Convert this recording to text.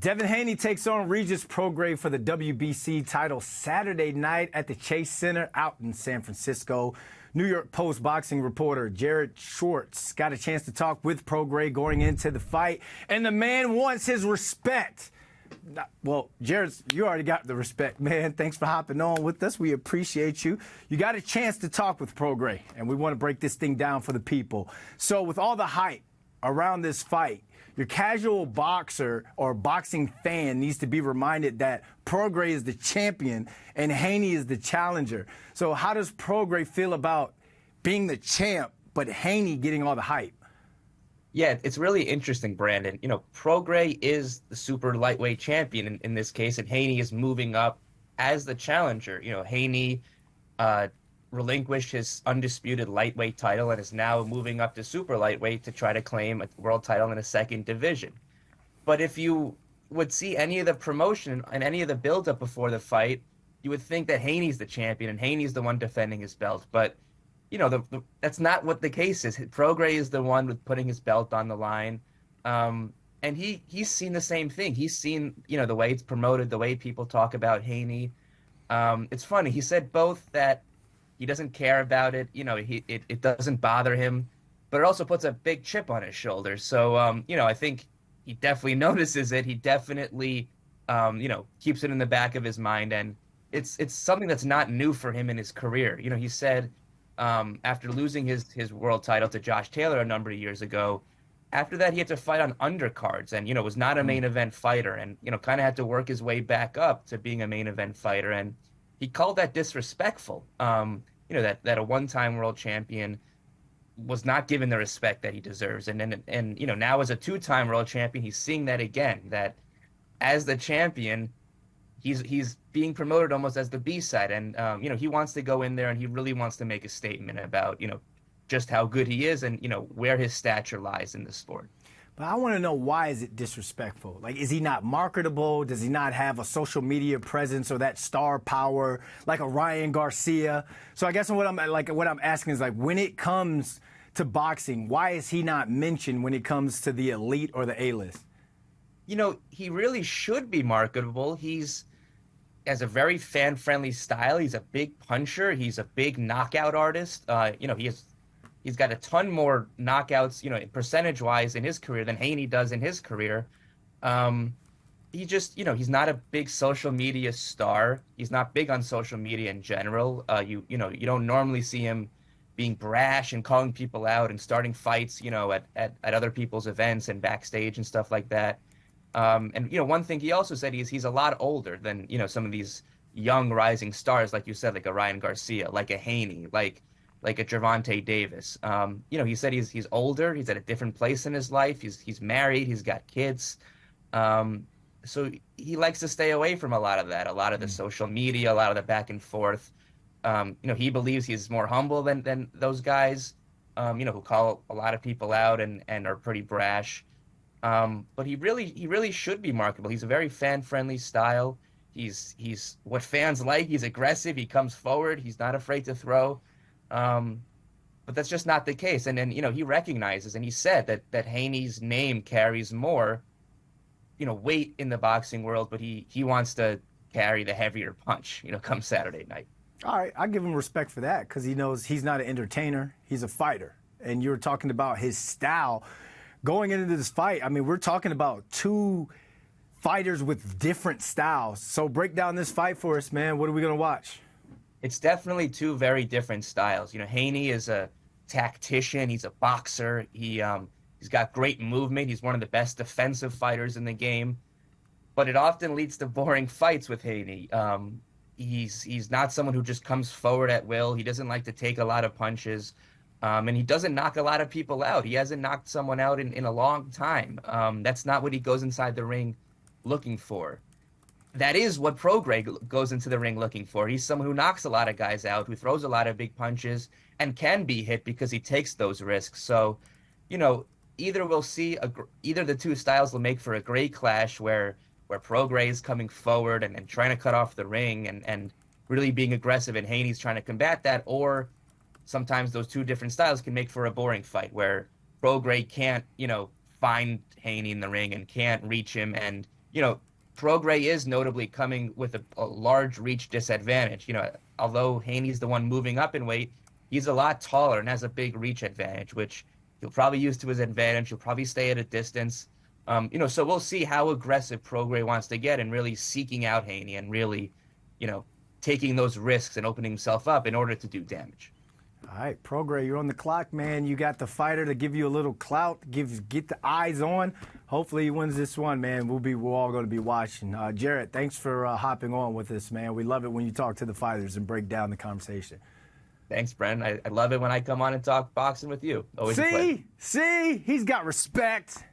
Devin Haney takes on Regis Prograis for the WBC title Saturday night at the Chase Center out in San Francisco. New York Post boxing reporter Jared Schwartz got a chance to talk with Prograis going into the fight, and the man wants his respect. Well, Jared, you already got the respect, man. Thanks for hopping on with us. We appreciate you. You got a chance to talk with Prograis, and we want to break this thing down for the people. So with all the hype around this fight, your casual boxer or boxing fan needs to be reminded that Prograis is the champion and Haney is the challenger. So how does Prograis feel about being the champ, but Haney getting all the hype? Yeah, it's really interesting, Brandon. Prograis is the super lightweight champion in this case, and Haney is moving up as the challenger. Haney relinquished his undisputed lightweight title and is now moving up to super lightweight to try to claim a world title in a second division. But if you would see any of the promotion and any of the buildup before the fight, you would think that Haney's the champion and Haney's the one defending his belt. But that's not what the case is. Prograis is the one with putting his belt on the line. And he's seen the same thing. He's seen, the way it's promoted, the way people talk about Haney. It's funny. He said both that he doesn't care about it. It doesn't bother him, but it also puts a big chip on his shoulder. So, I think he definitely notices it. He definitely, keeps it in the back of his mind. And it's something that's not new for him in his career. He said after losing his world title to Josh Taylor a number of years ago, after that, he had to fight on undercards and, was not a main event fighter and, kind of had to work his way back up to being a main event fighter. And he called that disrespectful. That a one-time world champion was not given the respect that he deserves. And now as a two-time world champion, he's seeing that again, that as the champion, he's being promoted almost as the B-side. And, he wants to go in there and he really wants to make a statement about, just how good he is and, where his stature lies in the sport. But I want to know, why is it disrespectful? Like, is he not marketable? Does he not have a social media presence or that star power like a Ryan Garcia? So I guess what I'm asking is, like, when it comes to boxing, why is he not mentioned when it comes to the elite or the A-list? He really should be marketable. Has a very fan-friendly style. He's a big puncher. He's a big knockout artist. He's got a ton more knockouts, percentage-wise in his career than Haney does in his career. He's not a big social media star. He's not big on social media in general. You don't normally see him being brash and calling people out and starting fights, at other people's events and backstage and stuff like that. One thing he also said is he's a lot older than, some of these young rising stars, like you said, like a Ryan Garcia, like a Haney, like a Gervonta Davis. He said he's older. He's at a different place in his life. He's married. He's got kids. So he likes to stay away from a lot of that, a lot of the social media, a lot of the back and forth. He believes he's more humble than those guys, who call a lot of people out and are pretty brash. But he really should be marketable. He's a very fan-friendly style. He's what fans like. He's aggressive. He comes forward. He's not afraid to throw. But that's just not the case. And then, he recognizes, and he said that Haney's name carries more, weight in the boxing world, but he wants to carry the heavier punch, come Saturday night. All right, I give him respect for that, because he knows he's not an entertainer. He's a fighter. And you're talking about his style. Going into this fight, I mean, we're talking about two fighters with different styles. So break down this fight for us, man. What are we going to watch? It's definitely two very different styles. Haney is a tactician. He's a boxer. He's got great movement. He's one of the best defensive fighters in the game. But it often leads to boring fights with Haney. He's not someone who just comes forward at will. He doesn't like to take a lot of punches. And he doesn't knock a lot of people out. He hasn't knocked someone out in a long time. That's not what he goes inside the ring looking for. That is what Prograis goes into the ring looking for. He's someone who knocks a lot of guys out, who throws a lot of big punches, and can be hit because he takes those risks. So, either we'll see either the two styles will make for a great clash where Prograis is coming forward and trying to cut off the ring and really being aggressive, and Haney's trying to combat that, or sometimes those two different styles can make for a boring fight where Prograis can't, find Haney in the ring and can't reach him, and Prograis is notably coming with a large reach disadvantage. Although Haney's the one moving up in weight, he's a lot taller and has a big reach advantage, which he'll probably use to his advantage. He'll probably stay at a distance. So we'll see how aggressive Prograis wants to get and really seeking out Haney and really, taking those risks and opening himself up in order to do damage. All right, Prograis, you're on the clock, man. You got the fighter to give you a little clout, get the eyes on. Hopefully he wins this one, man. We're all going to be watching. Jared, thanks for hopping on with us, man. We love it when you talk to the fighters and break down the conversation. Thanks, Brendan. I love it when I come on and talk boxing with you. Always a pleasure. See, he's got respect.